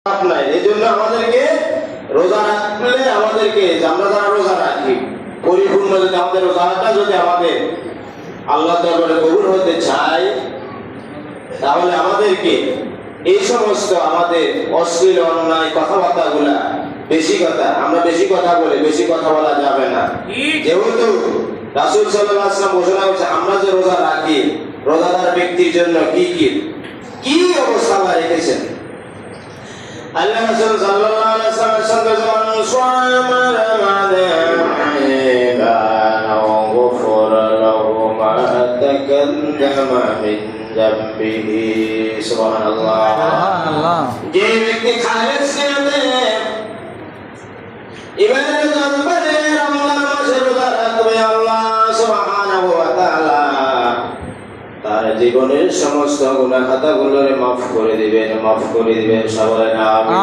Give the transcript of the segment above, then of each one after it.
নাই। এই জন্য আমাদেরকে রোজা রাখলে আমাদেরকে আমরা যারা রোজা রাখি পরিপূর্ণ যদি আমাদের রোজাটা যদি আমাদের আল্লাহ দরবারে কবুল হতে চায়, তাহলে আমাদেরকে এই সমস্ত আমাদের অশ্লীল অন্যায় কথাবার্তা গুলা আমরা বেশি কথা বলে বেশি কথা বলা যাবে না। যেহেতু রাসূল সাল্লাল্লাহু আলাইহি ওয়াসাল্লাম ঘোষণা করেছে আমরা যে রোজা রাখি রোজাদার ব্যক্তির জন্য কি অবস্থা আল্লাহ রেখেছেন। আল্লাহ রাসূল সাল্লাল্লাহু আলাইহি ওয়াসাল্লাম সঙ্গে মান সামা রামাদান ওয়া গফারা লাহু মা তাকাদ্দামা মিন যামবিহি। সুবহানাল্লাহ। যে ব্যক্তি খালেস নিয়তে ইবাদত করে রমজান মাসে রোজা রাখবে আল্লাহ সুবহানাহু ওয়া তাআলা তার জীবনের সমস্ত গুনাহ খাতাগুলোরে মাফ করে দিবেন সবাই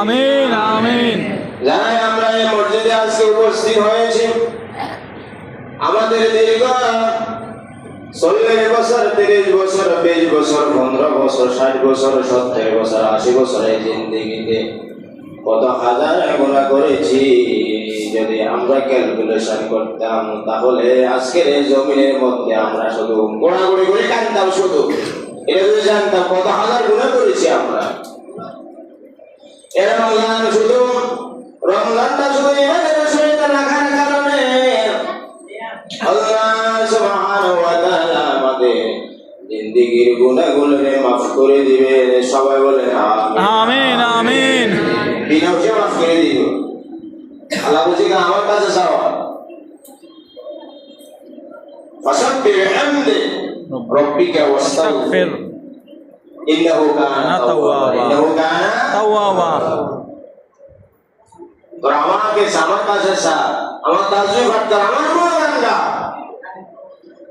আমিন আমিন। যারা আমরা এই মসজিদে আজকে উপস্থিত হয়েছি, আমাদের দীর্ঘ 40 বছর 30 বছর 20 বছর 15 বছর 60 বছর 70 বছর 80 বছরের জিন্দেগিতে কত হাজার গুনাহ করেছি। যদি আমরা ক্যালকুলেশন করতাম তাহলে আজকের এই জমিনের মধ্যে আমরা শুধু গোড়াগড়ি করে কাঁদতাম। শুধু এটা যদি জানতাম কত হাজার গুনাহ করেছি আমরা। রমজানটা শুধু ইবাদতের সহিত রাখার কারণে আল্লাহ সুবহানাহু ওয়া তাআলা আমাদের জিন্দেগীর গুনাহগুলোকে মাফ করে দিবেন। সবাই বলেন আমিন আমিন। বিনামূল্যে মাফ করে দিবেন। আল্লাহ বলছে আমার কাছে চাও ফাসাব্বিহ বিহামদি রাব্বিকা ওয়াস্তাগফির ইন্নাহু কানা তাওয়াবা। তোরা আমার কাছে চা, আমার তাসবিহ করতে, আমার গুণগান গা।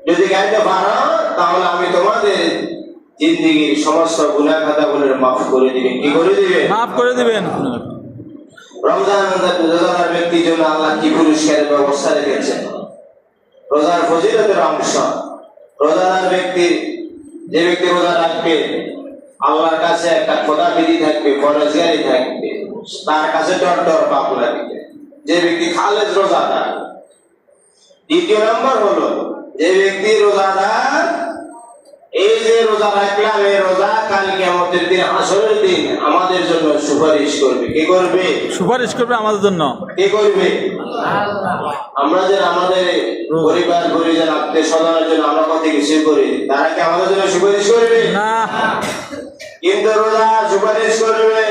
যদি গাইতে পারো তাহলে আমি তোমাদের জিন্দেগীর সমস্ত গুনাহ খাতাগুলোর মাফ করে দিবেন। কি করে দিবেন? মাফ করে দিবেন। রমজান রোজাদার ব্যক্তির জন্য আল্লাহ কি পুরস্কারের ব্যবস্থা রেখেছেন। রোজার ফজিলতের অংশ রোজাদার ব্যক্তি, যে ব্যক্তি রোজা রাখবে আল্লাহর কাছে একটা খোদা বিধি থাকবে, ফরজিয়ারি থাকবে, তার কাছে ডর পাপ লাগবে। যে ব্যক্তি খালেজ রোজাদার। দ্বিতীয় নম্বর হলো যে ব্যক্তি রোজাদার, এই যে রোজা রাখলাম এই রোজা কাল কিয়ামতের দিন হাসরের দিন আমাদের জন্য সুপারিশ করবে। কি করবে? সুপারিশ করবে আমাদের জন্য। কি করবে? আমরা যে আমাদের পরিবার পরিজন আত্মীয় স্বজনের জন্য আমরা কত কিছু করি, তারা কি আমাদের জন্য সুপারিশ করবে? না। কিন্তু রোজা সুপারিশ করবে।